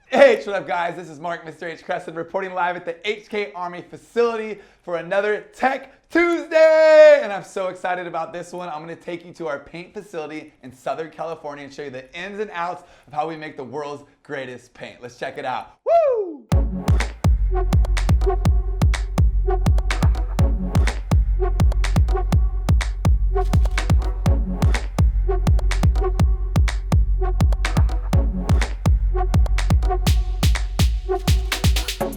Hey, what up guys? This is Mark, Mr. H. Kressin, reporting live at the HK Army facility for another Tech Tuesday! And I'm so excited about this one. I'm gonna take you to our paint facility in Southern California and show you the ins and outs of how we make the world's greatest paint. Let's check it out. Woo!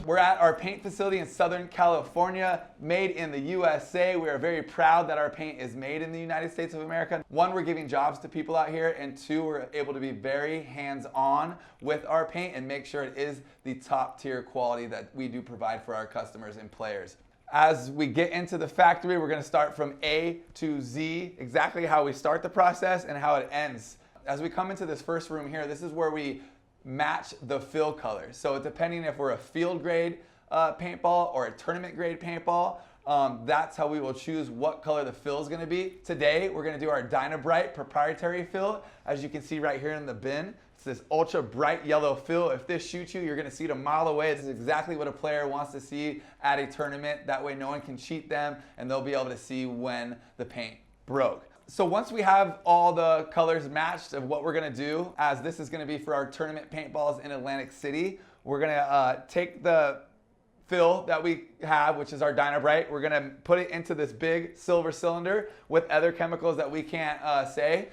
We're at our paint facility in Southern California, made in the USA. We are very proud that our paint is made in the United States of America. One, we're giving jobs to people out here, and two, we're able to be very hands-on with our paint and make sure it is the top tier quality that we do provide for our customers and players. As we get into the factory, we're gonna start from A to Z, exactly how we start the process and how it ends. As we come into this first room here, this is where we match the fill colors. So depending if we're a field grade paintball or a tournament grade paintball, that's how we will choose what color the fill is going to be. Today we're going to do our Dynabright proprietary fill. As you can see right here in the bin, it's this ultra bright yellow fill. If this shoots you, you're going to see it a mile away. This is exactly what a player wants to see at a tournament. That way no one can cheat them and they'll be able to see when the paint broke. So once we have all the colors matched of what we're gonna do, as this is gonna be for our tournament paintballs in Atlantic City, we're gonna take the fill that we have, which is our Dynabright, we're gonna put it into this big silver cylinder with other chemicals that we can't say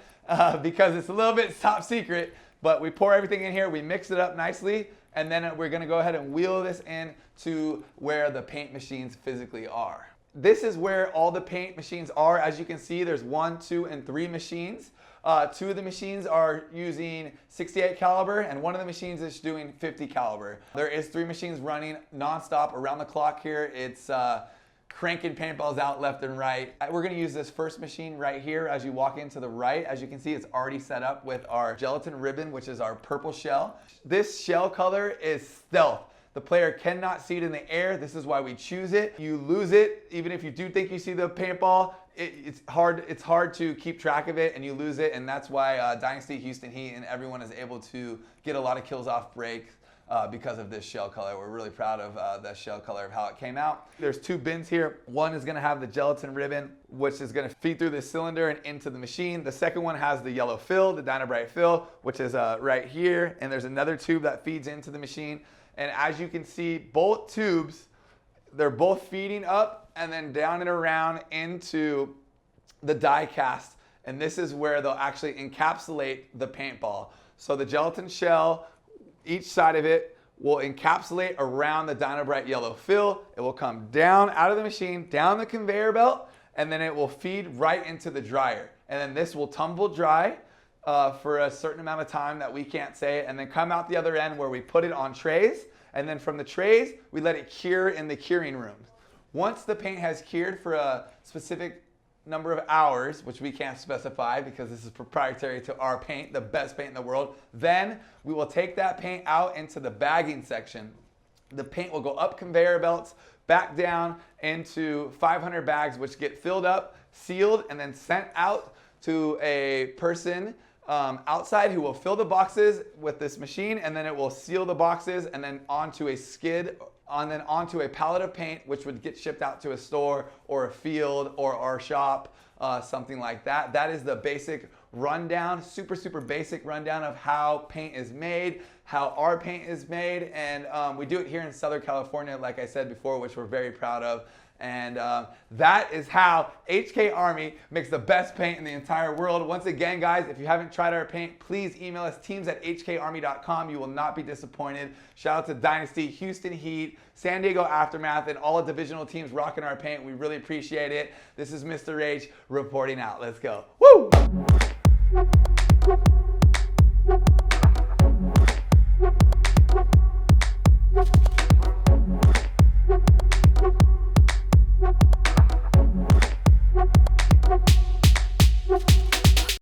because it's a little bit top secret, but we pour everything in here, we mix it up nicely, and then we're gonna go ahead and wheel this in to where the paint machines physically are. This is where all the paint machines are. As you can see, there's 1, 2, and 3 machines. 2 of the machines are using 68 caliber, and one of the machines is doing 50 caliber. There is 3 machines running nonstop around the clock here. It's cranking paintballs out left and right. We're gonna use this first machine right here as you walk into the right. As you can see, it's already set up with our gelatin ribbon, which is our purple shell. This shell color is stealth. The player cannot see it in the air. This is why we choose it. You lose it, even if you do think you see the paintball, it's hard to keep track of it and you lose it, and that's why Dynasty, Houston Heat, and everyone is able to get a lot of kills off break because of this shell color. We're really proud of the shell color of how it came out. There's 2 bins here. One is gonna have the gelatin ribbon, which is gonna feed through this cylinder and into the machine. The second one has the yellow fill, the Dynabright fill, which is right here, and there's another tube that feeds into the machine. And as you can see, both tubes, they're both feeding up and then down and around into the die cast. And this is where they'll actually encapsulate the paintball. So the gelatin shell, each side of it will encapsulate around the Dynabright yellow fill. It will come down out of the machine, down the conveyor belt, and then it will feed right into the dryer. And then this will tumble dry for a certain amount of time that we can't say, and then come out the other end where we put it on trays, and then from the trays we let it cure in the curing rooms. Once the paint has cured for a specific number of hours, which we can't specify because this is proprietary to our paint, the best paint in the world, then we will take that paint out into the bagging section. The paint will go up conveyor belts, back down into 500 bags, which get filled up, sealed, and then sent out to a person outside who will fill the boxes with this machine, and then it will seal the boxes and then onto a skid, and then onto a pallet of paint, which would get shipped out to a store or a field or our shop, something like that. That is the basic rundown, super basic rundown of how paint is made, how our paint is made, and we do it here in Southern California, like I said before, which we're very proud of. And that is how HK Army makes the best paint in the entire world. Once again, guys, if you haven't tried our paint, please email us teams@hkarmy.com. You will not be disappointed. Shout out to Dynasty, Houston Heat, San Diego Aftermath, and all the divisional teams rocking our paint. We really appreciate it. This is Mr. H reporting out. Let's go. Woo!